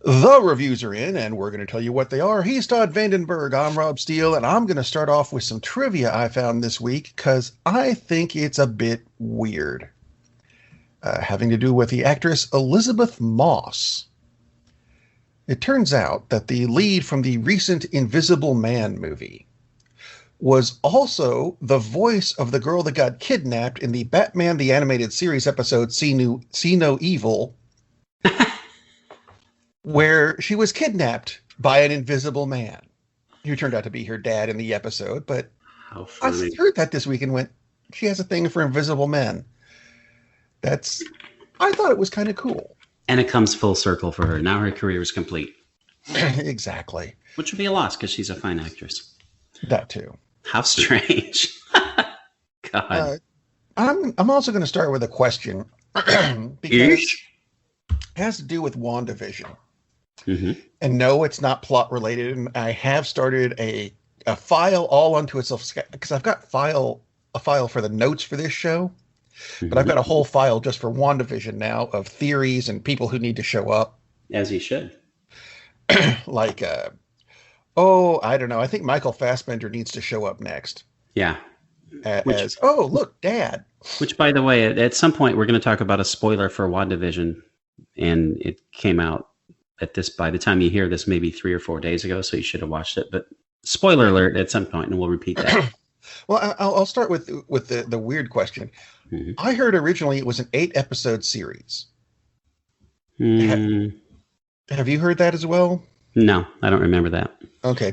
The reviews are in, and we're going to tell you what they are. He's Todd Vandenberg. I'm Rob Steele, and I'm going to start off with some trivia I found this week because I think it's a bit weird. Having to do with the actress Elizabeth Moss. It turns out that the lead from the recent Invisible Man movie was also the voice of the girl that got kidnapped in the Batman the Animated Series episode See No Evil, where she was kidnapped by an invisible man who turned out to be her dad in the episode. But I heard that this week and went, she has a thing for invisible men. I thought it was kind of cool. And it comes full circle for her. Now her career is complete. Exactly. Which would be a loss because she's a fine actress. That too. How strange. God. I'm also going to start with a question because it has to do with WandaVision. Mm-hmm. And no, it's not plot related. And I have started a file all unto itself because I've got a file for the notes for this show, but I've got a whole file just for WandaVision now of theories and people who need to show up. As you should. Like, I don't know. I think Michael Fassbender needs to show up next. Yeah. Look, Dad. Which, by the way, at some point we're going to talk about a spoiler for WandaVision, and it came out by the time you hear this, maybe 3 or 4 days ago, so you should have watched it. But spoiler alert at some point, and we'll repeat that. Well, I'll start with the weird question. Mm-hmm. I heard originally it was an 8-episode series. Have you heard that as well? No, I don't remember that. Okay,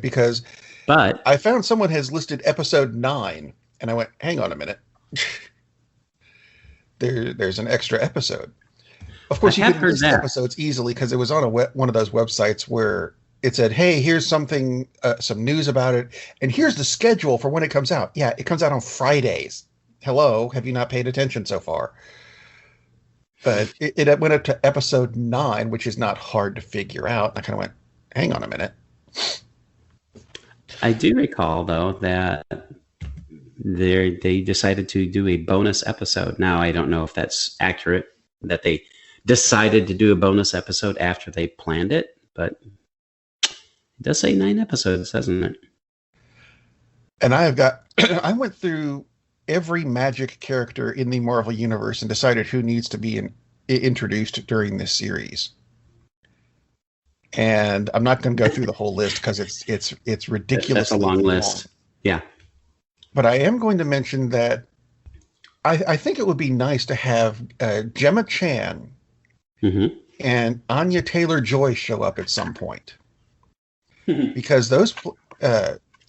but I found someone has listed episode 9, and I went, hang on a minute. There's an extra episode. Of course, you can list episodes easily because it was on one of those websites where it said, hey, here's something, some news about it, and here's the schedule for when it comes out. Yeah, it comes out on Fridays. Hello, have you not paid attention so far? But it went up to episode 9, which is not hard to figure out. And I kind of went, hang on a minute. I do recall, though, that they decided to do a bonus episode. Now, I don't know if that's accurate, that they decided to do a bonus episode after they planned it, but it does say 9 episodes, doesn't it? And I went through every magic character in the Marvel Universe and decided who needs to be introduced during this series. And I'm not going to go through the whole list because it's ridiculous. That's a long list. Yeah. But I am going to mention that I think it would be nice to have Gemma Chan and Anya Taylor-Joy show up at some point. Because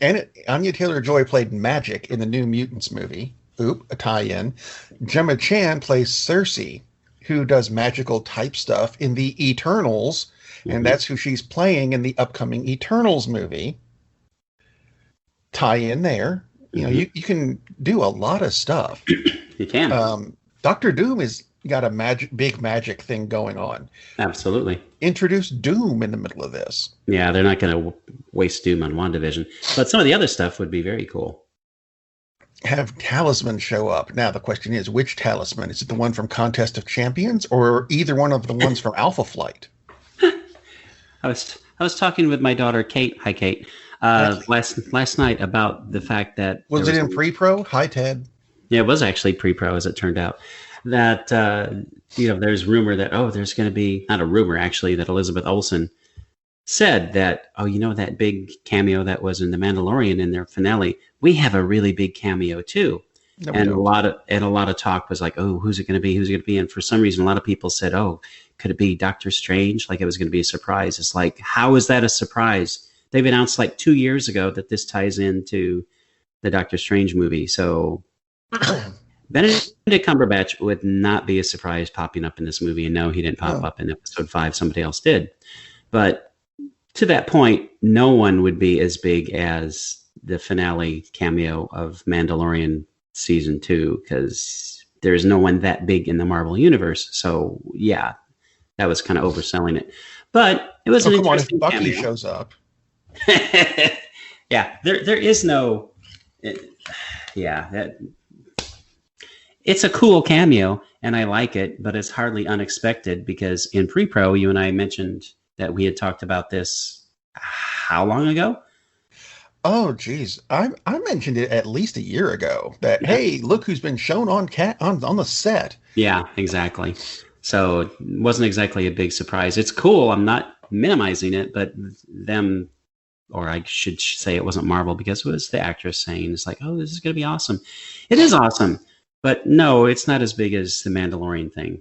Anya Taylor-Joy played Magic in the New Mutants movie. A tie-in. Gemma Chan plays Cersei, who does magical type stuff in the Eternals, and that's who she's playing in the upcoming Eternals movie. Tie in there. You know, you can do a lot of stuff. You can. Dr. Doom has got a big magic thing going on. Absolutely. Introduce Doom in the middle of this. Yeah, they're not going to waste Doom on WandaVision. But some of the other stuff would be very cool. Have Talisman show up. Now, the question is, which Talisman? Is it the one from Contest of Champions or either one of the ones from Alpha Flight? I was talking with my daughter, Kate. Hi, Kate. Last night about the fact that... Was it in pre-pro? Hi, Ted. Yeah, it was actually pre-pro, as it turned out. That, there's rumor that, there's going to be... Not a rumor, actually, that Elizabeth Olsen said that, that big cameo that was in The Mandalorian in their finale, we have a really big cameo, too. No, and a lot of talk was like, who's it going to be? Who's it going to be? And for some reason, a lot of people said, could it be Doctor Strange? Like it was going to be a surprise. It's like, how is that a surprise? They've announced like 2 years ago that this ties into the Doctor Strange movie. So Benedict Cumberbatch would not be a surprise popping up in this movie. And no, he didn't pop up in episode 5. Somebody else did. But to that point, no one would be as big as the finale cameo of Mandalorian season 2 because there's no one that big in the Marvel universe. So yeah, that was kind of overselling it. But it was an interesting cameo. Bucky cameo. Shows up. Yeah, there is no. It's a cool cameo, and I like it, but it's hardly unexpected because in pre-pro, you and I mentioned that we had talked about this how long ago? Oh, geez. I mentioned it at least a year ago that, Yeah. hey, look who's been shown on the set. Yeah, exactly. So it wasn't exactly a big surprise. It's cool. I'm not minimizing it, but them, or I should say it wasn't Marvel because it was the actress saying, it's like, oh, this is going to be awesome. It is awesome. But no, it's not as big as the Mandalorian thing.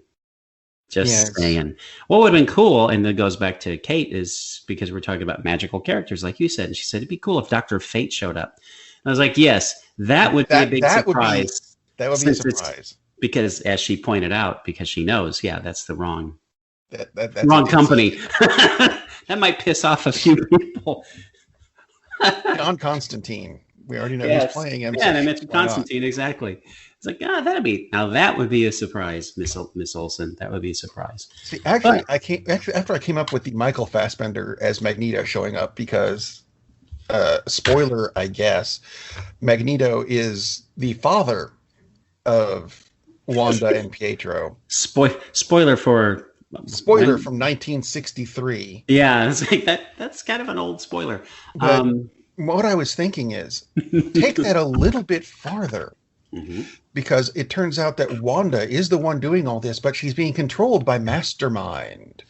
Just Yes. saying. What would have been cool, and that goes back to Kate, is because we're talking about magical characters, like you said. And she said it'd be cool if Dr. Fate showed up. And I was like, yes, that would be a big surprise. That would be a surprise. Because, as she pointed out, because she knows, yeah, that's the wrong That's wrong company. That might piss off a few people. John Constantine. We already know who's playing him. Yeah, and I mentioned Constantine, exactly. It's like, that would be a surprise, Miss Olsen. That would be a surprise. See, actually, after I came up with the Michael Fassbender as Magneto showing up because, spoiler, I guess, Magneto is the father of Wanda and Pietro. Spoiler from 1963. Yeah, it's like that's kind of an old spoiler. But what I was thinking is take that a little bit farther. Mm-hmm. Because it turns out that Wanda is the one doing all this, but she's being controlled by Mastermind,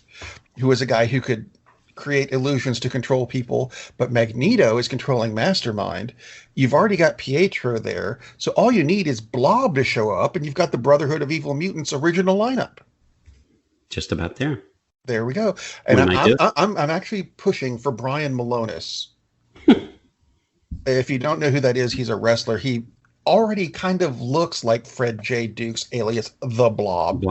who is a guy who could create illusions to control people, but Magneto is controlling Mastermind. You've already got Pietro there, so all you need is Blob to show up, and you've got the Brotherhood of Evil Mutants original lineup. Just about there. There we go. And I'm actually pushing for Brian Malonis. If you don't know who that is, he's a wrestler. He already kind of looks like Fred J. Dukes, alias the Blob.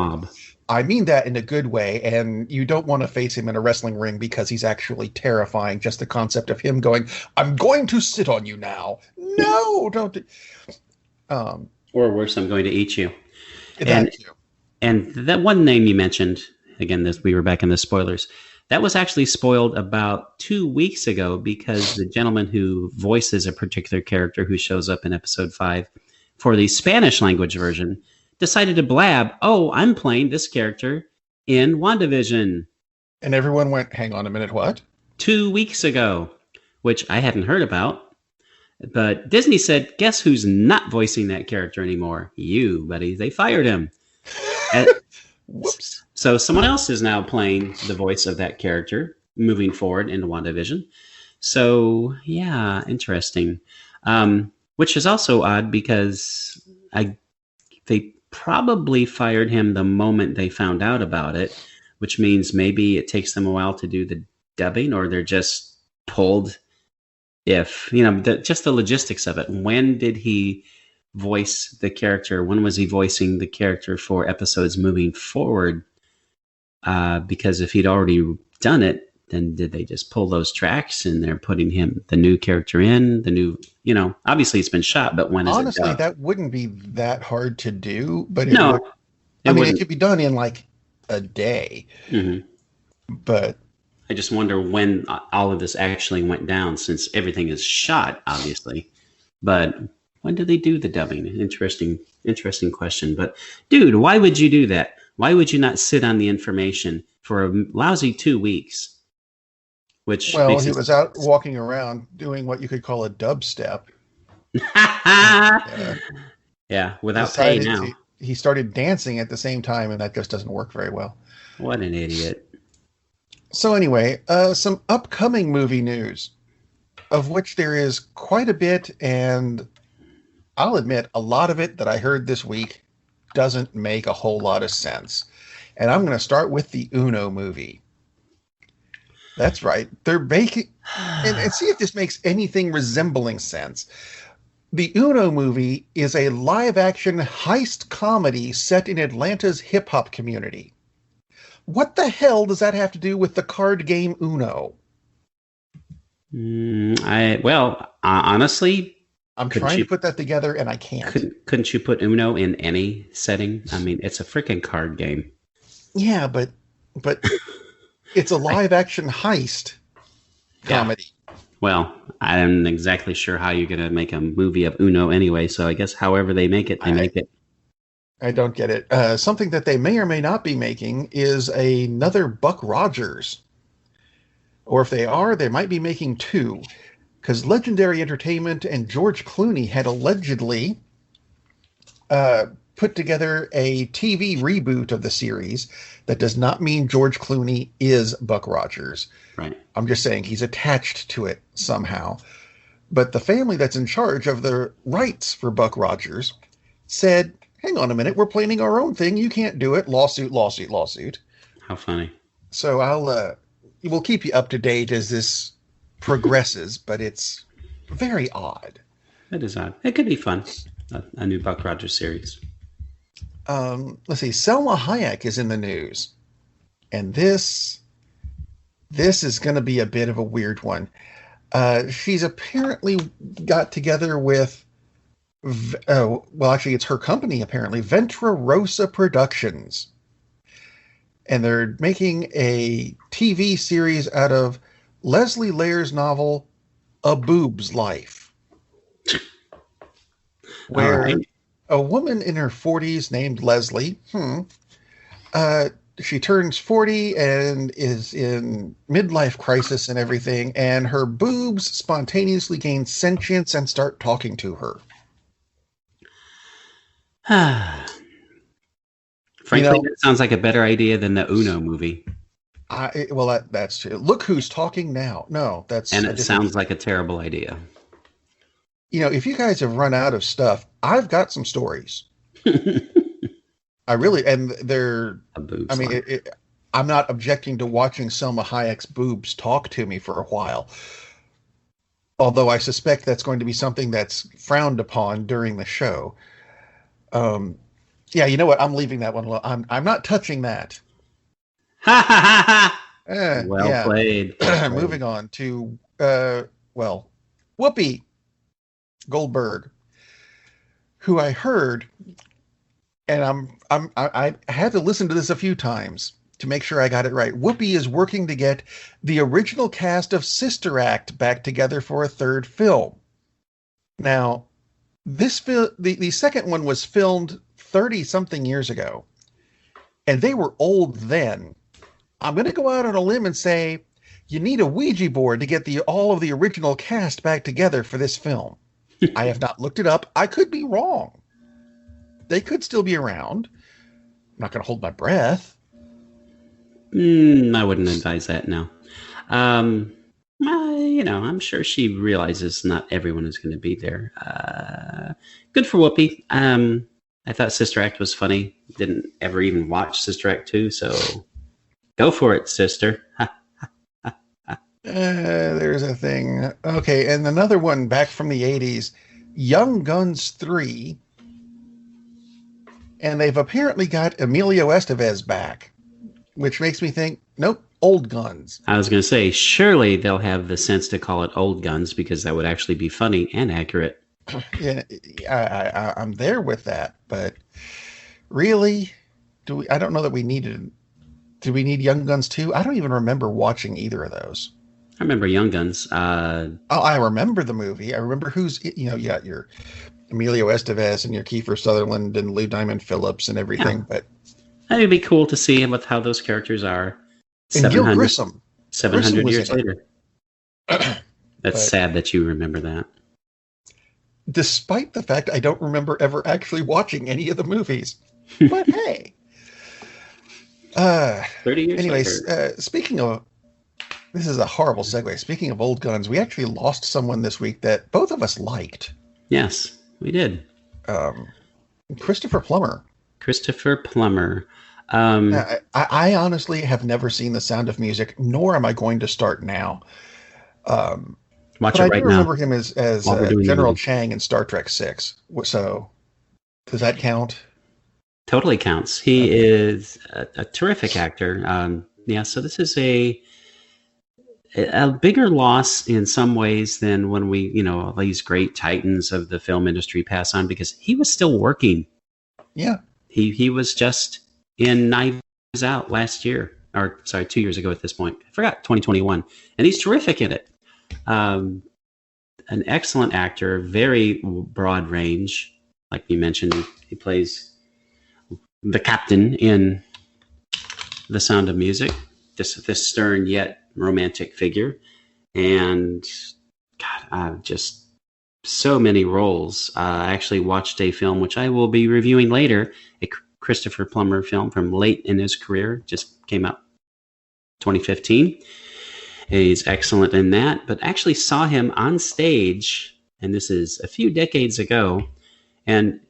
I mean that in a good way, and you don't want to face him in a wrestling ring because he's actually terrifying. Just the concept of him going, "I'm going to sit on you now." No, don't. Or worse, I'm going to eat you. And that one name you mentioned, again, we were back in the spoilers. That was actually spoiled about 2 weeks ago because the gentleman who voices a particular character who shows up in episode 5 for the Spanish language version decided to blab, "Oh, I'm playing this character in WandaVision." And everyone went, "Hang on a minute, what?" 2 weeks ago, which I hadn't heard about. But Disney said, guess who's not voicing that character anymore? You, buddy. They fired him. Whoops. So someone else is now playing the voice of that character moving forward into WandaVision. So, yeah, interesting. Which is also odd because they probably fired him the moment they found out about it, which means maybe it takes them a while to do the dubbing, or they're just pulled just the logistics of it. When did he voice the character? When was he voicing the character for episodes moving forward? Because if he'd already done it, then did they just pull those tracks and they're putting the new character in, obviously it's been shot, but when is honestly, it that wouldn't be that hard to do, but it could be done in like a day. Mm-hmm. But I just wonder when all of this actually went down, since everything is shot, obviously. But when did they do the dubbing? Interesting question. But dude, why would you do that? Why would you not sit on the information for a lousy 2 weeks? He was out walking around doing what you could call a dubstep. Yeah, without pay now. He started dancing at the same time, and that just doesn't work very well. What an idiot. So anyway, some upcoming movie news, of which there is quite a bit, and I'll admit a lot of it that I heard this week doesn't make a whole lot of sense. And I'm going to start with the Uno movie. That's right. They're making, and see if this makes anything resembling sense. The Uno movie is a live-action heist comedy set in Atlanta's hip-hop community. What the hell does that have to do with the card game Uno? Honestly, I'm trying to put that together, and I can't. Couldn't you put Uno in any setting? I mean, it's a freaking card game. Yeah, but it's a live-action heist comedy. Yeah. Well, I'm not exactly sure how you're going to make a movie of Uno anyway, so I guess however they make it, make it. I don't get it. Something that they may or may not be making is another Buck Rogers. Or if they are, they might be making two. Because Legendary Entertainment and George Clooney had allegedly put together a TV reboot of the series. That does not mean George Clooney is Buck Rogers. Right. I'm just saying he's attached to it somehow. But the family that's in charge of the rights for Buck Rogers said, hang on a minute, we're planning our own thing. You can't do it. Lawsuit, lawsuit, lawsuit. How funny. So we'll keep you up to date as this progresses, but it's very odd. It is odd. It could be fun. A new Buck Rogers series. Let's see. Selma Hayek is in the news. And this is going to be a bit of a weird one. She's apparently got together with, actually, it's her company, apparently, Ventura Rosa Productions. And they're making a TV series out of Leslie Lair's novel, A Boob's Life. Where a woman in her 40s named Leslie, she turns 40 and is in midlife crisis and everything, and her boobs spontaneously gain sentience and start talking to her. Frankly, that sounds like a better idea than the Uno movie. That's true. Look Who's Talking Now. No, that's... And it sounds like a terrible idea. If you guys have run out of stuff, I've got some stories. I really, and they're, I mean, I'm not objecting to watching Selma Hayek's boobs talk to me for a while. Although I suspect that's going to be something that's frowned upon during the show. Yeah, you know what? I'm leaving that one alone. I'm not touching that. Ha ha ha ha! Well played. Moving on to, Whoopi Goldberg, who I heard, and I had to listen to this a few times to make sure I got it right. Whoopi is working to get the original cast of Sister Act back together for a third film. Now, the second one was filmed 30-something years ago, and they were old then. I'm going to go out on a limb and say you need a Ouija board to get all of the original cast back together for this film. I have not looked it up. I could be wrong. They could still be around. I'm not going to hold my breath. I wouldn't advise that, no. I'm sure she realizes not everyone is going to be there. Good for Whoopi. I thought Sister Act was funny. Didn't ever even watch Sister Act 2, so go for it, sister. There's a thing. Okay, and another one back from the 80s, Young Guns 3. And they've apparently got Emilio Estevez back, which makes me think, nope, Old Guns. I was going to say, surely they'll have the sense to call it Old Guns because that would actually be funny and accurate. Yeah, I'm there with that, but really, I don't know that we needed. Do we need Young Guns 2? I don't even remember watching either of those. I remember Young Guns. I remember the movie. I remember you got your Emilio Estevez and your Kiefer Sutherland and Lou Diamond Phillips and everything. Yeah. But it'd be cool to see how those characters are. And Gil Grissom. 700 years later. That's sad that you remember that. Despite the fact I don't remember ever actually watching any of the movies. But hey. 30 years anyways, later. Speaking of, this is a horrible segue. Speaking of old guns, we actually lost someone this week that both of us liked. Yes, we did. Christopher Plummer. Christopher Plummer. I honestly have never seen The Sound of Music, nor am I going to start now. Watch it right now. I do remember him as General Chang in Star Trek 6. So, does that count? Totally counts. He is a terrific actor. So this is a bigger loss in some ways than when all these great titans of the film industry pass on, because he was still working. Yeah. He was just in Knives Out last year, 2 years ago at this point. I forgot, 2021. And he's terrific in it. An excellent actor, very broad range. Like you mentioned, he plays the captain in The Sound of Music. This stern yet romantic figure. And God, just so many roles. I actually watched a film which I will be reviewing later, a Christopher Plummer film from late in his career, just came out 2015. He's excellent in that, but actually saw him on stage, and this is a few decades ago, and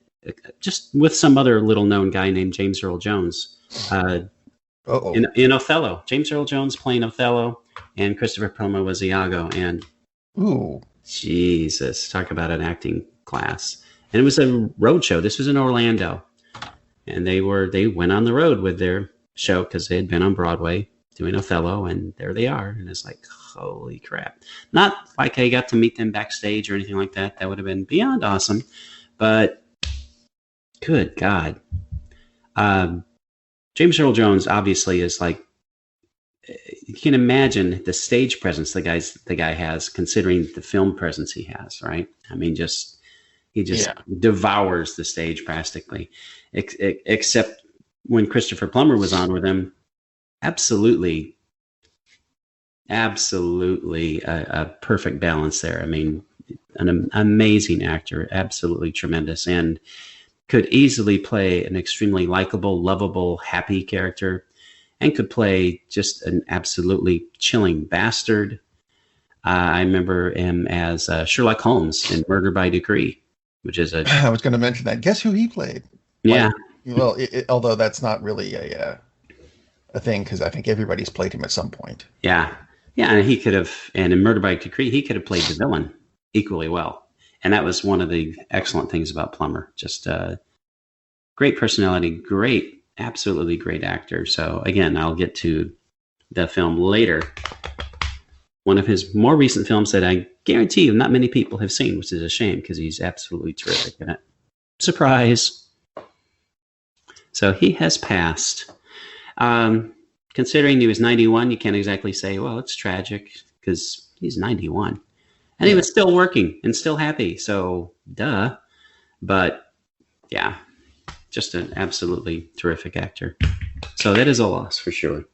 just with some other little known guy named James Earl Jones in Othello. James Earl Jones playing Othello, and Christopher Plummer was Iago. And Jesus, talk about an acting class. And it was a road show. This was in Orlando, and they went on the road with their show because they had been on Broadway doing Othello, and there they are. And it's like, holy crap. Not like I got to meet them backstage or anything like that. That would have been beyond awesome. But good God. James Earl Jones obviously is like, you can imagine the stage presence the guy has, considering the film presence he has, right? I mean, he just devours the stage practically, except when Christopher Plummer was on with him. Absolutely a perfect balance there. I mean, an amazing actor, absolutely tremendous, and could easily play an extremely likable, lovable, happy character, and could play just an absolutely chilling bastard. I remember him as Sherlock Holmes in Murder by Decree, which is I was going to mention that. Guess who he played? Yeah. Well, although that's not really a thing, because I think everybody's played him at some point. Yeah. Yeah, and he could have, and in Murder by Decree, he could have played the villain equally well. And that was one of the excellent things about Plummer. Just great personality, absolutely great actor. So again, I'll get to the film later. One of his more recent films that I guarantee you not many people have seen, which is a shame because he's absolutely terrific in it. Surprise. So he has passed. Considering he was 91, you can't exactly say, well, it's tragic because he's 91. And he was still working and still happy. So, duh. But, yeah, just an absolutely terrific actor. So that is a loss for sure.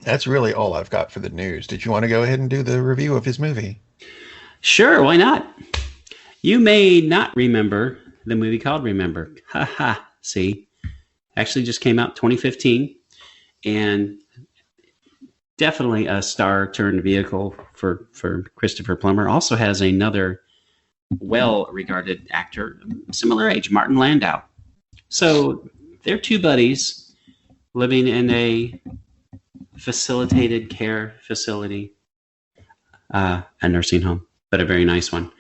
That's really all I've got for the news. Did you want to go ahead and do the review of his movie? Sure, why not? You may not remember the movie called Remember. Ha ha. See? Actually just came out 2015. And definitely a star-turned vehicle for Christopher Plummer. Also has another well-regarded actor, similar age, Martin Landau. So they're two buddies living in a facilitated care facility, a nursing home, but a very nice one.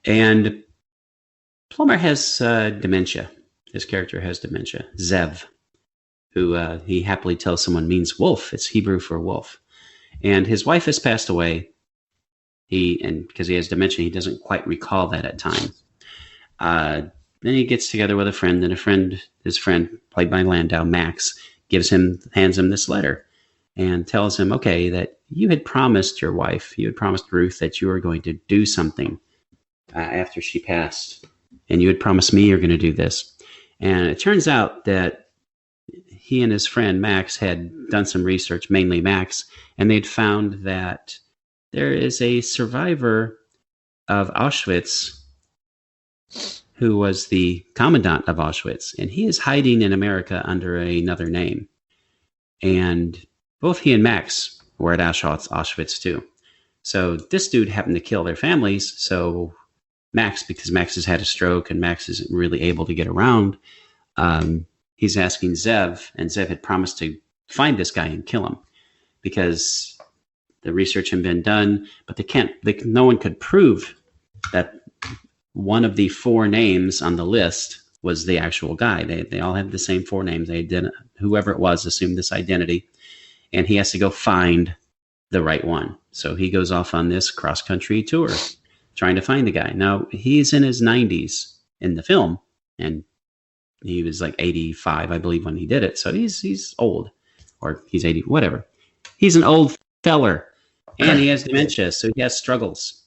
And Plummer has dementia. His character has dementia. Zev, who he happily tells someone means wolf. It's Hebrew for wolf. And his wife has passed away. And because he has dementia, he doesn't quite recall that at times. Then he gets together with a friend, and his friend, played by Landau, Max, hands him this letter and tells him, okay, that you had promised your wife, you had promised Ruth that you were going to do something after she passed. And you had promised me you're going to do this. And it turns out that he and his friend Max had done some research, mainly Max, and they'd found that there is a survivor of Auschwitz who was the commandant of Auschwitz, and he is hiding in America under another name. And both he and Max were at Auschwitz too. So this dude happened to kill their families, so Max, because Max has had a stroke and Max isn't really able to get around, he's asking Zev, and Zev had promised to find this guy and kill him because the research had been done, but no one could prove that one of the four names on the list was the actual guy. They all have the same four names. Whoever it was assumed this identity, and he has to go find the right one. So he goes off on this cross-country tour trying to find the guy. Now, he's in his 90s in the film, and he was like 85, I believe, when he did it. So he's old, or he's 80, whatever. He's an old feller, and he has dementia, so he has struggles.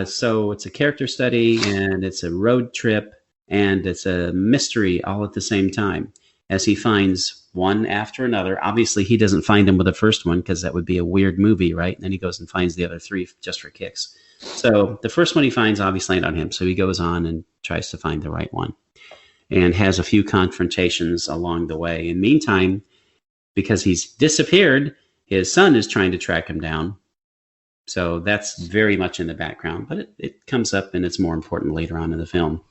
So it's a character study, and it's a road trip, and it's a mystery all at the same time. as he finds one after another. Obviously, he doesn't find them with the first one because that would be a weird movie, right? And then he goes and finds the other three just for kicks. So the first one he finds obviously not on him. So he goes on and tries to find the right one and has a few confrontations along the way. In the meantime, because he's disappeared, his son is trying to track him down. So that's very much in the background, but it comes up and it's more important later on in the film.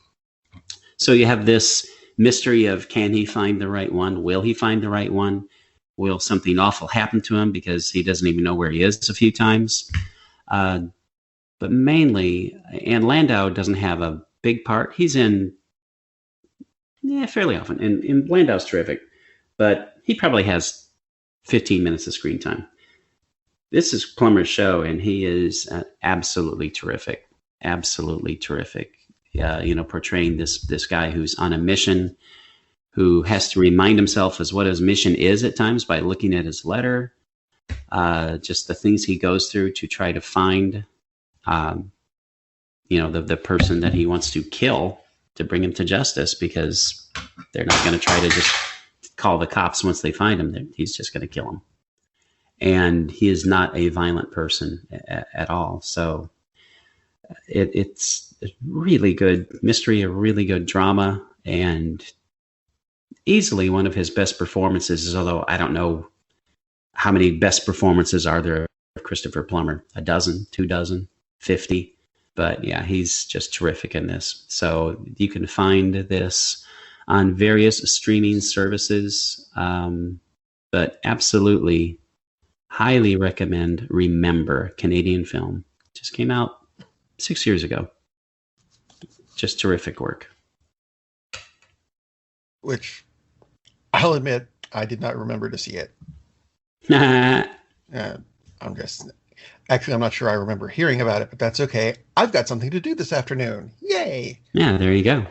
So you have this mystery of, can he find the right one? Will he find the right one? Will something awful happen to him because he doesn't even know where he is a few times? But mainly, and Landau doesn't have a big part. He's in fairly often, and Landau's terrific, but he probably has 15 minutes of screen time. This is Plummer's show, and he is absolutely terrific. Absolutely terrific. Portraying this guy who's on a mission, who has to remind himself as what his mission is at times by looking at his letter, just the things he goes through to try to find, the person that he wants to kill to bring him to justice, because they're not going to try to just call the cops once they find him. He's just going to kill him. And he is not a violent person at all. So it's a really good mystery, a really good drama, and easily one of his best performances, although I don't know how many best performances are there of Christopher Plummer. 12, 24, 50. But yeah, he's just terrific in this. So you can find this on various streaming services, but absolutely highly recommend Remember, Canadian film. Just came out 6 years ago. Just terrific work. Which, I'll admit, I did not remember to see it. I'm not sure I remember hearing about it, but that's okay. I've got something to do this afternoon. Yay! Yeah, there you go.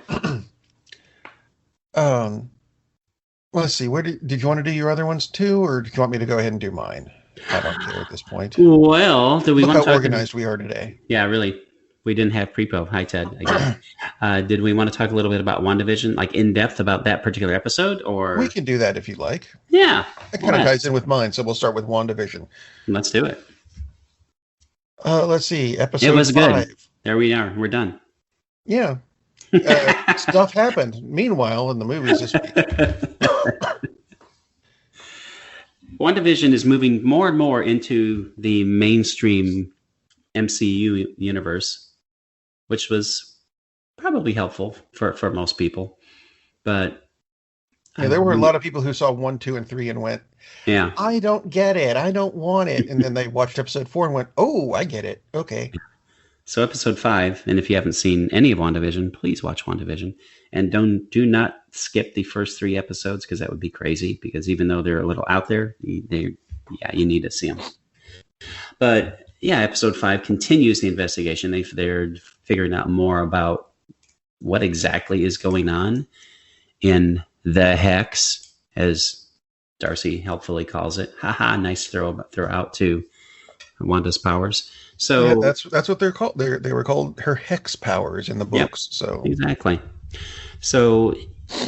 Let's see. Did you want to do your other ones too, or do you want me to go ahead and do mine? I don't care at this point. Well, do we want to talk how organized we are today? Yeah, really. We didn't have pre-pro. Hi, Ted. Again. Did we want to talk a little bit about WandaVision, like in depth about that particular episode, or we can do that if you'd like. Yeah, it kind of ties in with mine, so we'll start with WandaVision. Let's do it. Let's see. Episode 5. It was good. There we are. We're done. Yeah. Stuff happened. Meanwhile, in the movies this week. WandaVision is moving more and more into the mainstream MCU universe, which was probably helpful for most people. But there were a lot of people who saw 1, 2, and 3 and went, "Yeah, I don't get it. I don't want it." And then they watched episode 4 and went, "Oh, I get it. Okay." So episode 5, and if you haven't seen any of WandaVision, please watch WandaVision, and do not skip the first 3 episodes, because that would be crazy. Because even though they're a little out there, you need to see them. But yeah, episode 5 continues the investigation. They're figuring out more about what exactly is going on in the Hex, as Darcy helpfully calls it. Haha, nice throw out to Wanda's powers. So yeah, that's what they're called. They were called her Hex powers in the books. Yep, so exactly. So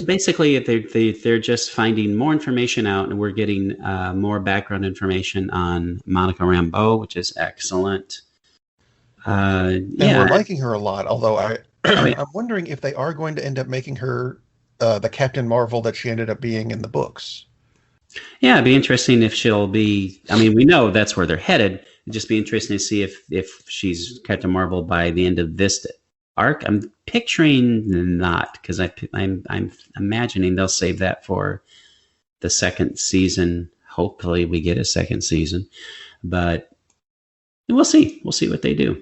basically, they're just finding more information out, and we're getting more background information on Monica Rambeau, which is excellent. And we're liking her a lot. Although I'm wondering if they are going to end up making her the Captain Marvel that she ended up being in the books. Yeah, it'd be interesting if she'll be. I mean, we know that's where they're headed. It'd just be interesting to see if she's Captain Marvel by the end of this arc. I'm picturing not, because I'm imagining they'll save that for the second season. Hopefully, we get a second season, but we'll see. We'll see what they do.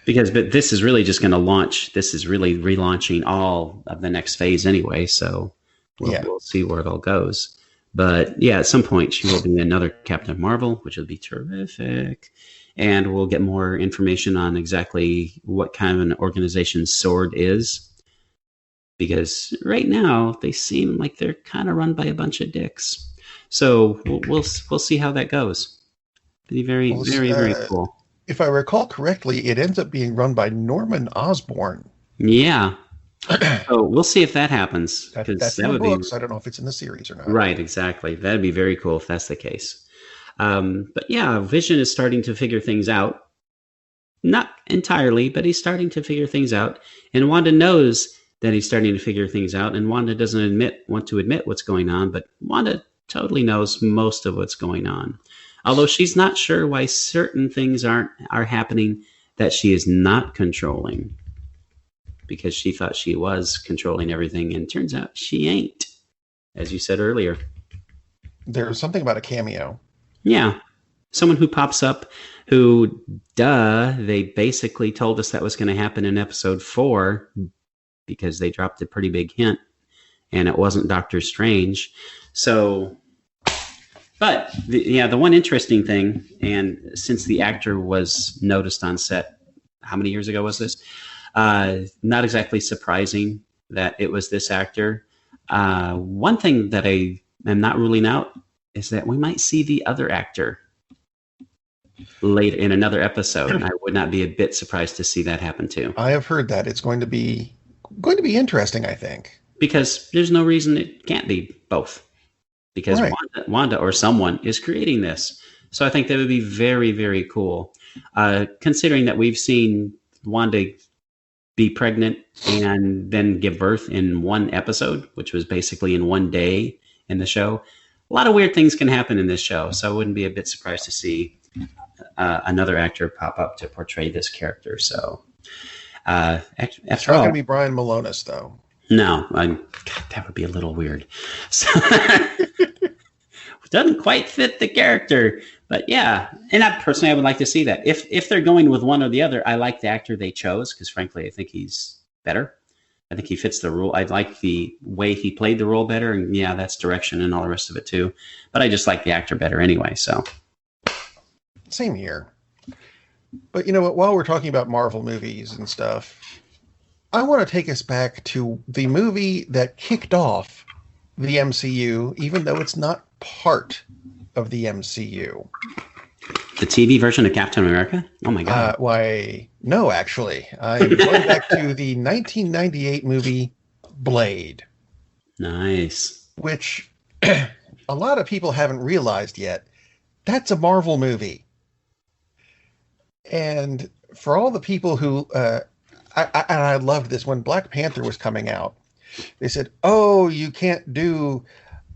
But this is really just going to launch. This is really relaunching all of the next phase anyway. So we'll see where it all goes. But yeah, at some point she will be another Captain Marvel, which will be terrific. And we'll get more information on exactly what kind of an organization SWORD is. Because right now they seem like they're kind of run by a bunch of dicks. So we'll see how that goes. It'll be very, very, very cool. If I recall correctly, it ends up being run by Norman Osborn. Yeah. So we'll see if that happens, because That's in that the would be books. I don't know if it's in the series or not. right. Exactly. That'd be very cool if that's the case. But yeah, Vision is starting to figure things out. Not entirely, but he's starting to figure things out. And Wanda knows that he's starting to figure things out. And Wanda doesn't want to admit what's going on, but Wanda totally knows most of what's going on. Although she's not sure why certain things are happening that she is not controlling, because she thought she was controlling everything, and turns out she ain't, as you said earlier. There's something about a cameo. Yeah. Someone who pops up who, they basically told us that was going to happen in episode 4 because they dropped a pretty big hint, and it wasn't Doctor Strange. So, but the one interesting thing, and since the actor was noticed on set, how many years ago was this? Not exactly surprising that it was this actor. One thing that I am not ruling out is that we might see the other actor later in another episode. I would not be a bit surprised to see that happen too. I have heard that it's going to be interesting, I think. Because there's no reason it can't be both. Because Right. Wanda or someone is creating this. So I think that would be very, very cool. Considering that we've seen Wanda be pregnant and then give birth in one episode, which was basically in one day in the show. A lot of weird things can happen in this show. So I wouldn't be a bit surprised to see another actor pop up to portray this character. So It's after not all, going to be Brian Malonis, though. no, God, that would be a little weird. So, it doesn't quite fit the character, but yeah. And I would like to see that. If they're going with one or the other, I like the actor they chose because, frankly, I think he's better. I think he fits the role. I like the way he played the role better, and yeah, that's direction and all the rest of it too. But I just like the actor better anyway. So, Same here. But you know what? While we're talking about Marvel movies and stuff, I want to take us back to the movie that kicked off the MCU, even though it's not part of the MCU. the TV version of Captain America? Oh my God. Why, no, actually. I'm going back to the 1998 movie Blade, Nice. which a lot of people haven't realized yet. That's a Marvel movie. And for all the people who, I loved this when Black Panther was coming out. They said, "Oh, you can't do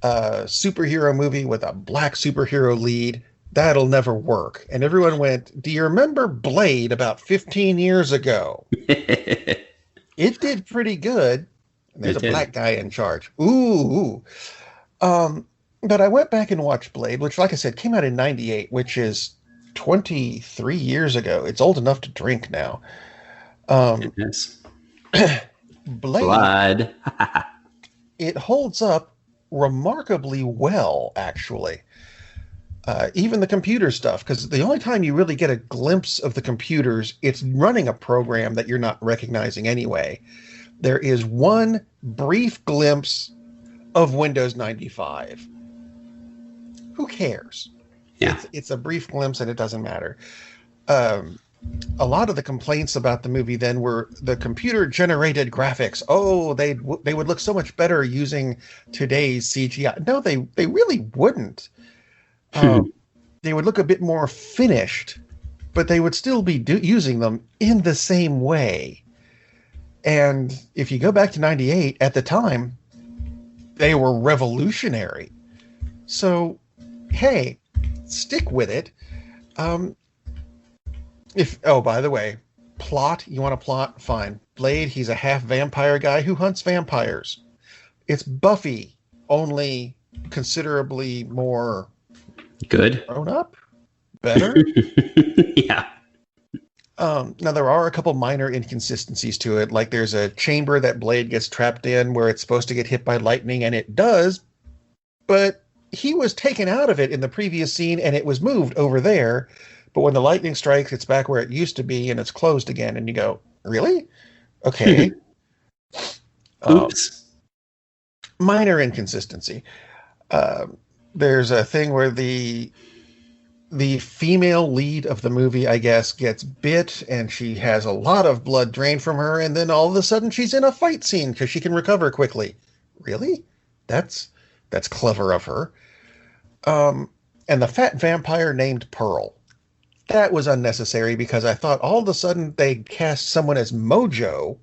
a superhero movie with a black superhero lead. That'll never work." And everyone went, "Do you remember Blade about 15 years ago? It did pretty good. And there's It a did. black guy in charge." Ooh. But I went back and watched Blade, which, like I said, came out in 98, which is 23 years ago. It's old enough to drink now. Yes. Blade, Blood. it holds up remarkably well, actually. Even the computer stuff, because the only time you really get a glimpse of the computers, it's running a program that you're not recognizing anyway. There is one brief glimpse of Windows 95. Who cares? Yeah. It's a brief glimpse and it doesn't matter. A lot of the complaints about the movie then were the computer generated graphics. Oh, they would look so much better using today's CGI. No, they really wouldn't. They would look a bit more finished, but they would still be using them in the same way. And if you go back to 98, at the time, they were revolutionary. So, hey, stick with it. By the way, plot, you want to plot? Fine. Blade, he's a half vampire guy who hunts vampires. It's Buffy, only considerably more Good. grown up, better. Yeah. Now there are a couple minor inconsistencies to it, like there's a chamber that Blade gets trapped in where it's supposed to get hit by lightning, and it does, but he was taken out of it in the previous scene and it was moved over there. But when the lightning strikes, it's back where it used to be and it's closed again. And you go, really? Okay. Oops. Minor inconsistency. There's a thing where the the female lead of the movie, I guess, gets bit and she has a lot of blood drained from her, and then all of a sudden she's in a fight scene because she can recover quickly. Really? That's clever of her. And the fat vampire named Pearl. That was unnecessary because I thought all of a sudden they cast someone as Mojo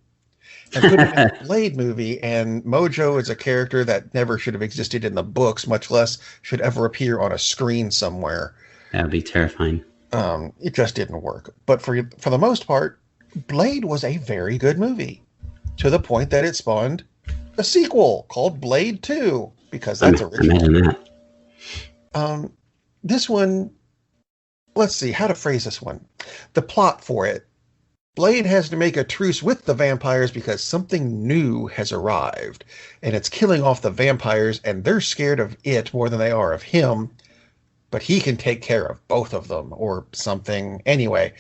and put him in the Blade movie, and Mojo is a character that never should have existed in the books, much less should ever appear on a screen somewhere. That would be terrifying. It just didn't work. But for the most part, Blade was a very good movie, to the point that it spawned a sequel called Blade 2, because that's original. Imagine that. This one, let's see how to phrase this one. The plot for it. Blade has to make a truce with the vampires because something new has arrived, and it's killing off the vampires, and they're scared of it more than they are of him, but he can take care of both of them or something. Anyway,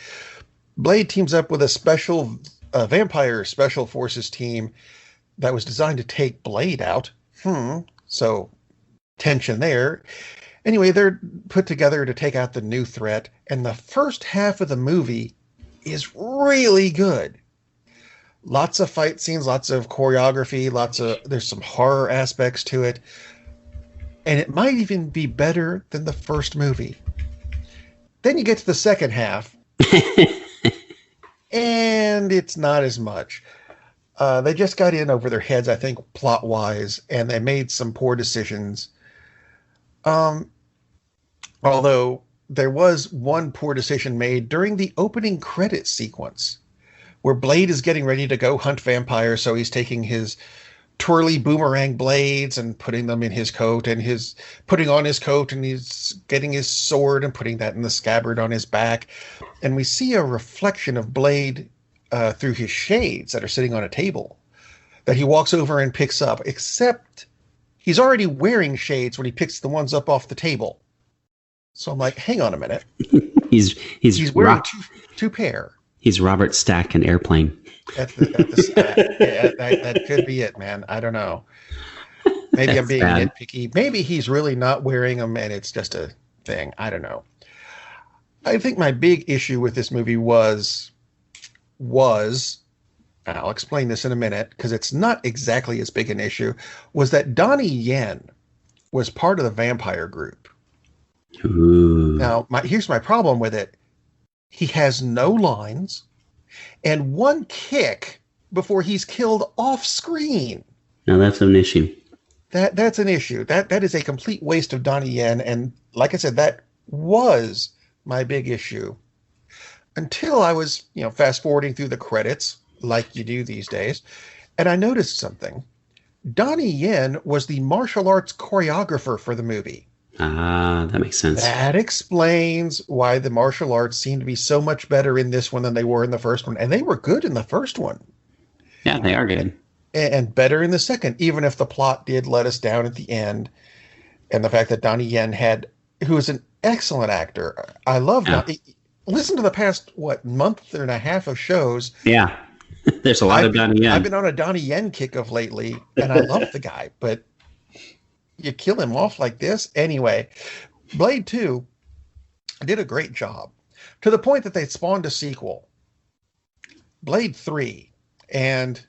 Blade teams up with a vampire special forces team that was designed to take Blade out. So tension there. Anyway, they're put together to take out the new threat, and the first half of the movie is really good. Lots of fight scenes, lots of choreography, there's some horror aspects to it, and it might even be better than the first movie. Then you get to the second half, and it's not as much. They just got in over their heads, I think, plot-wise, and they made some poor decisions. Although there was one poor decision made during the opening credits sequence, where Blade is getting ready to go hunt vampires, so he's taking his twirly boomerang blades and putting them in his coat, and putting on his coat, and he's getting his sword and putting that in the scabbard on his back. And we see a reflection of Blade through his shades that are sitting on a table that he walks over and picks up, except he's already wearing shades when he picks the ones up off the table. So I'm like, hang on a minute. he's wearing two pair. He's Robert Stack in Airplane. That could be it, man. I don't know. Maybe I'm being nitpicky. Maybe he's really not wearing them and it's just a thing. I don't know. I think my big issue with this movie was, and I'll explain this in a minute because it's not exactly as big an issue, was that Donnie Yen was part of the vampire group. Ooh. Now, here's my problem with it. He has no lines and one kick before he's killed off screen. Now that's an issue. That's an issue. That is a complete waste of Donnie Yen. And like I said, that was my big issue. Until I was, fast forwarding through the credits, like you do these days, and I noticed something. Donnie Yen was the martial arts choreographer for the movie. Ah, that makes sense. That explains why the martial arts seem to be so much better in this one than they were in the first one. And they were good in the first one. Yeah, they are good. And better in the second, even if the plot did let us down at the end. And the fact that Donnie Yen who is an excellent actor. I love listen to the past, month and a half of shows. Yeah, there's a lot of Donnie Yen. I've been on a Donnie Yen kick of lately, and I love the guy, but you kill him off like this? Anyway, Blade 2 did a great job, to the point that they spawned a sequel, Blade 3, and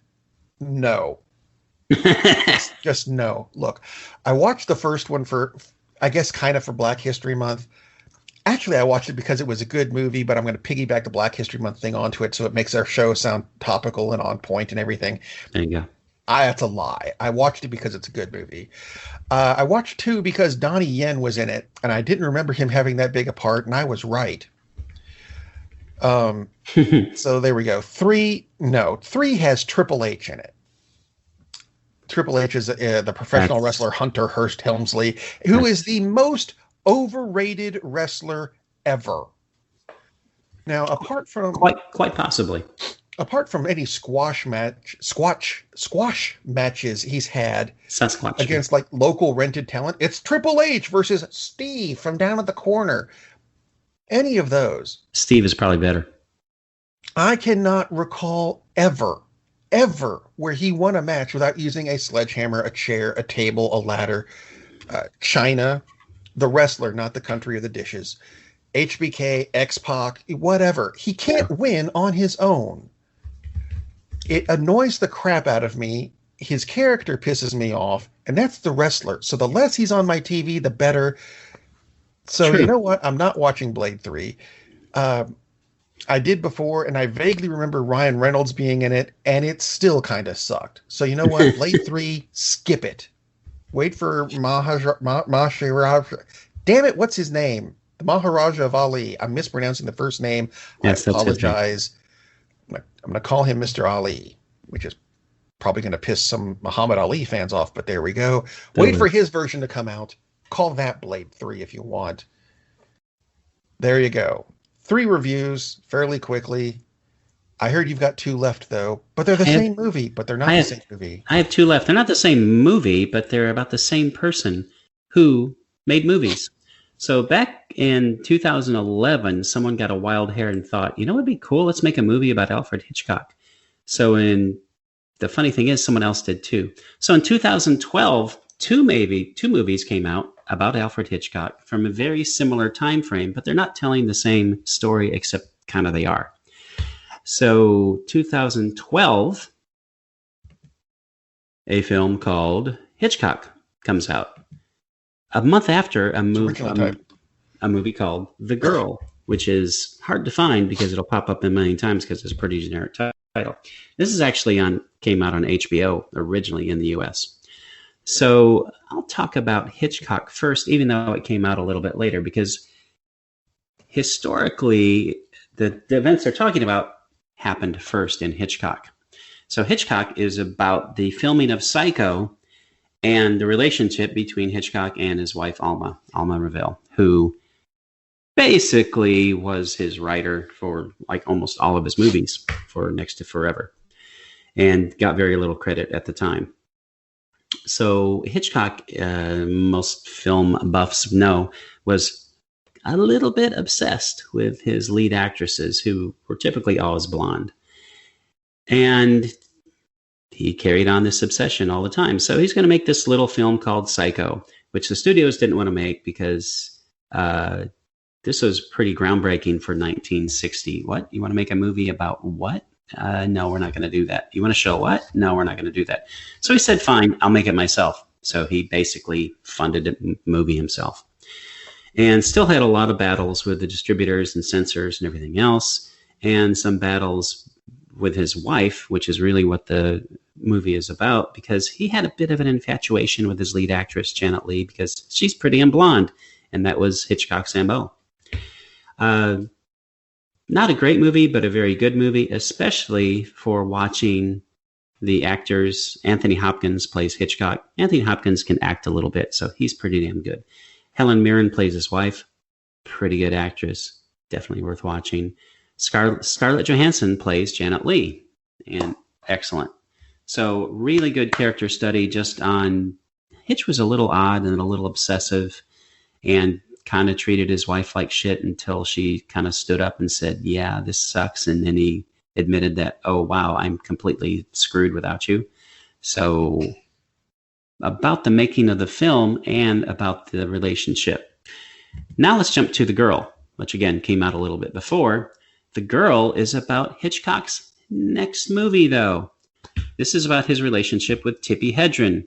no. just no. Look, I watched the first one for, I guess, kind of for Black History Month. Actually, I watched it because it was a good movie, but I'm going to piggyback the Black History Month thing onto it so it makes our show sound topical and on point and everything. There you go. That's a lie. I watched it because it's a good movie. I watched 2 because Donnie Yen was in it, and I didn't remember him having that big a part, and I was right. So there we go. 3 has Triple H in it. Triple H is the professional wrestler Hunter Hearst Helmsley, who is the most overrated wrestler ever. Now, apart from quite possibly, apart from any squash matches he's had Sasquatch against like local rented talent, it's Triple H versus Steve from down at the corner. Any of those. Steve is probably better. I cannot recall ever where he won a match without using a sledgehammer, a chair, a table, a ladder, China, the wrestler, not the country of the dishes. HBK, X-Pac, whatever. He can't win on his own. It annoys the crap out of me. His character pisses me off, and that's the wrestler. So the less he's on my TV, the better. So you True. know what? I'm not watching Blade 3. I did before, and I vaguely remember Ryan Reynolds being in it, and it still kind of sucked. So you know what? Blade 3, skip it. Wait for Maharaja. Damn it, what's his name? The Maharaja of Ali. I'm mispronouncing the first name. Yes, I that's his name. apologize. I'm going to call him Mr. Ali, which is probably going to piss some Muhammad Ali fans off, but there we go. Wait for his version to come out. Call that Blade 3 if you want. There you go. 3 reviews fairly quickly. I heard you've got 2 left, though, but they're the same movie, but they're not the same movie. I have 2 left. They're not the same movie, but they're about the same person who made movies. So back in 2011, someone got a wild hair and thought, you know what would be cool? Let's make a movie about Alfred Hitchcock. So the funny thing is, someone else did too. So in 2012, two movies came out about Alfred Hitchcock from a very similar time frame, but they're not telling the same story, except kind of they are. So 2012, a film called Hitchcock comes out. A month after, a movie called The Girl, which is hard to find because it'll pop up a million times because it's a pretty generic title. This is actually came out on HBO originally in the US. So I'll talk about Hitchcock first, even though it came out a little bit later, because historically, the events they're talking about happened first in Hitchcock. So Hitchcock is about the filming of Psycho and the relationship between Hitchcock and his wife, Alma Reville, who basically was his writer for like almost all of his movies for next to forever, and got very little credit at the time. So Hitchcock, most film buffs know, was a little bit obsessed with his lead actresses, who were typically always blonde. And he carried on this obsession all the time. So he's going to make this little film called Psycho, which the studios didn't want to make because this was pretty groundbreaking for 1960. What? You want to make a movie about what? No, we're not going to do that. You want to show what? No, we're not going to do that. So he said, fine, I'll make it myself. So he basically funded the movie himself, and still had a lot of battles with the distributors and censors and everything else, and some battles with his wife, which is really what the movie is about, because he had a bit of an infatuation with his lead actress, Janet Leigh, because she's pretty and blonde, and that was Hitchcock's MO. Not a great movie, but a very good movie, especially for watching the actors. Anthony Hopkins plays Hitchcock. Anthony Hopkins can act a little bit, so he's pretty damn good. Helen Mirren plays his wife. Pretty good actress. Definitely worth watching. Scarlett Johansson plays Janet Leigh, and excellent. So really good character study just on Hitch was a little odd and a little obsessive, and kind of treated his wife like shit until she kind of stood up and said, yeah, this sucks. And then he admitted that, oh, wow, I'm completely screwed without you. So about the making of the film and about the relationship. Now let's jump to The Girl, which again came out a little bit before. The Girl is about Hitchcock's next movie, though. This is about his relationship with Tippi Hedren,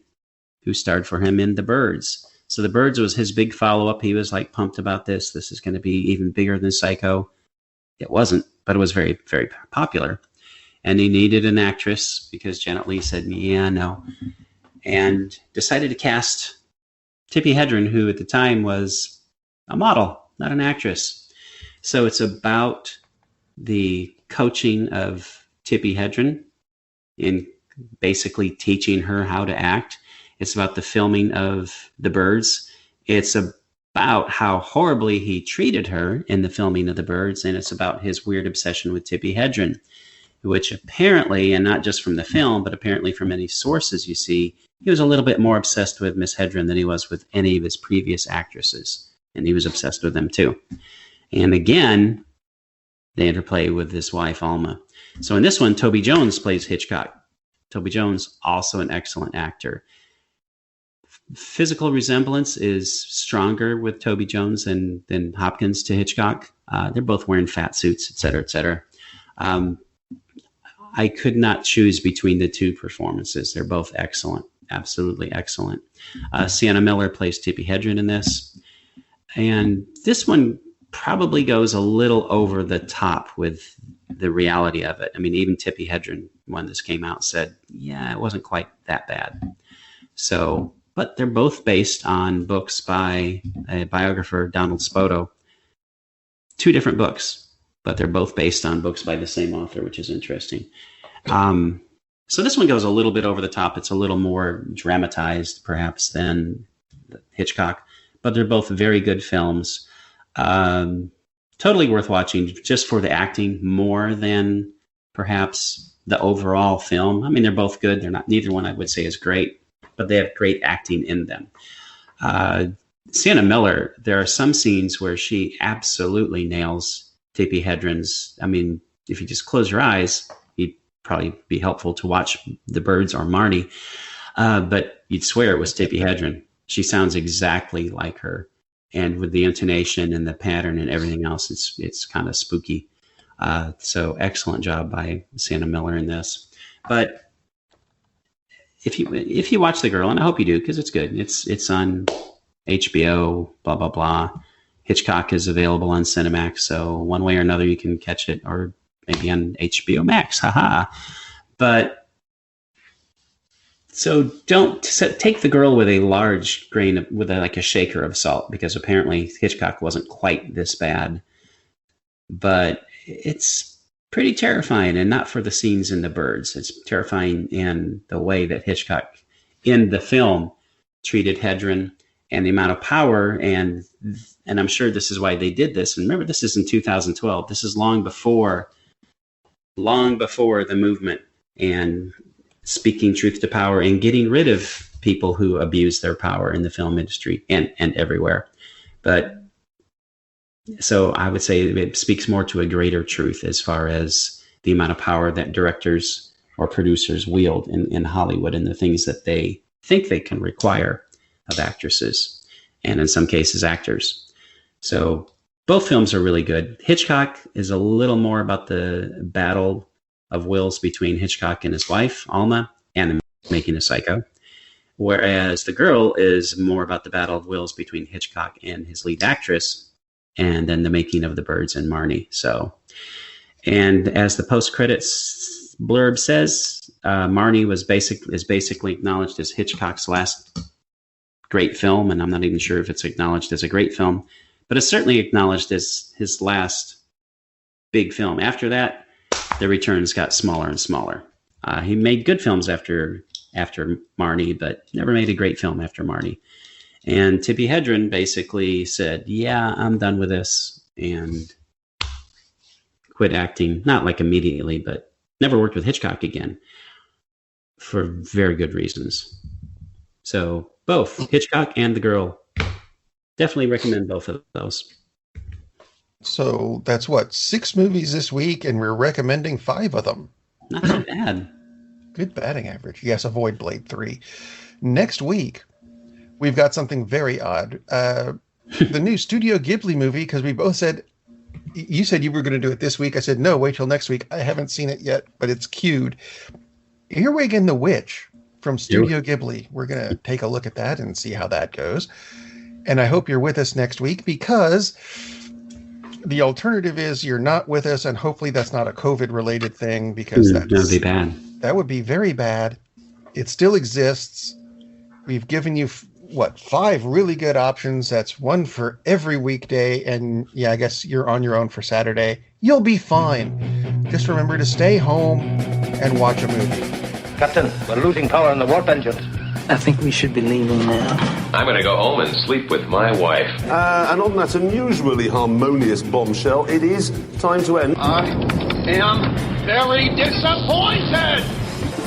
who starred for him in The Birds. So The Birds was his big follow-up. He was like pumped about this. This is going to be even bigger than Psycho. It wasn't, but it was very, very popular. And he needed an actress because Janet Leigh said, yeah, no. And decided to cast Tippi Hedren, who at the time was a model, not an actress. So it's about the coaching of Tippi Hedren in basically teaching her how to act. It's about the filming of The Birds. It's about how horribly he treated her in the filming of The Birds, and it's about his weird obsession with Tippi Hedren, which apparently, and not just from the film, but apparently from many sources you see, he was a little bit more obsessed with Miss Hedren than he was with any of his previous actresses, and he was obsessed with them too. And again, they interplay with his wife, Alma. So in this one, Toby Jones plays Hitchcock. Toby Jones, also an excellent actor. physical resemblance is stronger with Toby Jones than Hopkins to Hitchcock. They're both wearing fat suits, et cetera, et cetera. I could not choose between the two performances. They're both excellent, absolutely excellent. Sienna Miller plays Tippi Hedren in this. And this one probably goes a little over the top with the reality of it. I mean, even Tippi Hedren, when this came out, said, yeah, it wasn't quite that bad. So, but they're both based on books by a biographer, Donald Spoto. Two different books, but they're both based on books by the same author, which is interesting. So this one goes a little bit over the top. It's a little more dramatized, perhaps, than Hitchcock, but they're both very good films. Totally worth watching just for the acting more than perhaps the overall film. I mean, they're both good. They're not, neither one I would say is great, but they have great acting in them. Sienna Miller, there are some scenes where she absolutely nails Tippi Hedren's. I mean, if you just close your eyes, you'd probably be helpful to watch The Birds or Marnie, but you'd swear it was Tippi Hedren. She sounds exactly like her. And with the intonation and the pattern and everything else, it's kind of spooky. So excellent job by Sienna Miller in this. But if you watch The Girl, and I hope you do because it's good. It's on HBO, blah blah blah. Hitchcock is available on Cinemax, so one way or another you can catch it, or maybe on HBO Max. Haha. But so take The Girl with a large grain of, like a shaker of salt, because apparently Hitchcock wasn't quite this bad. But it's pretty terrifying, and not for the scenes in The Birds. It's terrifying in the way that Hitchcock in the film treated Hedren and the amount of power, and I'm sure this is why they did this. And remember, this is in 2012. This is long before the movement and speaking truth to power and getting rid of people who abuse their power in the film industry and everywhere. But so I would say it speaks more to a greater truth as far as the amount of power that directors or producers wield in Hollywood and the things that they think they can require of actresses and in some cases actors. So both films are really good. Hitchcock is a little more about the battle of wills between Hitchcock and his wife, Alma, and Making a Psycho. Whereas The Girl is more about the battle of wills between Hitchcock and his lead actress, and then the making of The Birds and Marnie. So, and as the post-credits blurb says, Marnie is basically acknowledged as Hitchcock's last great film, and I'm not even sure if it's acknowledged as a great film, but it's certainly acknowledged as his last big film. After that, the returns got smaller and smaller. He made good films after Marnie, but never made a great film after Marnie. And Tippi Hedren basically said, yeah, I'm done with this, and quit acting. Not like immediately, but never worked with Hitchcock again for very good reasons. So both Hitchcock and The Girl, definitely recommend both of those. So that's what, 6 movies this week, and we're recommending 5 of them. Not too bad. Good batting average. Yes, avoid Blade 3. Next week, we've got something very odd. The new Studio Ghibli movie, because we both said, you said you were going to do it this week. I said, no, wait till next week. I haven't seen it yet, but it's queued. Earwig and the Witch from Studio Ghibli. We're going to take a look at that and see how that goes. And I hope you're with us next week, because the alternative is you're not with us, and hopefully that's not a COVID-related thing, because that would be bad. That would be very bad. It still exists. We've given you, 5 really good options. That's one for every weekday, and yeah, I guess you're on your own for Saturday. You'll be fine. Just remember to stay home and watch a movie. Captain, we're losing power in the warp engines. I think we should be leaving now. I'm going to go home and sleep with my wife. And on that unusually harmonious bombshell, it is time to end. I am very disappointed!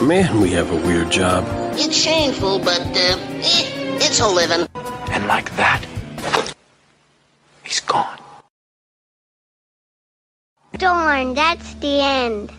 Man, we have a weird job. It's shameful, but, it's a living. And like that, he's gone. Darn, that's the end.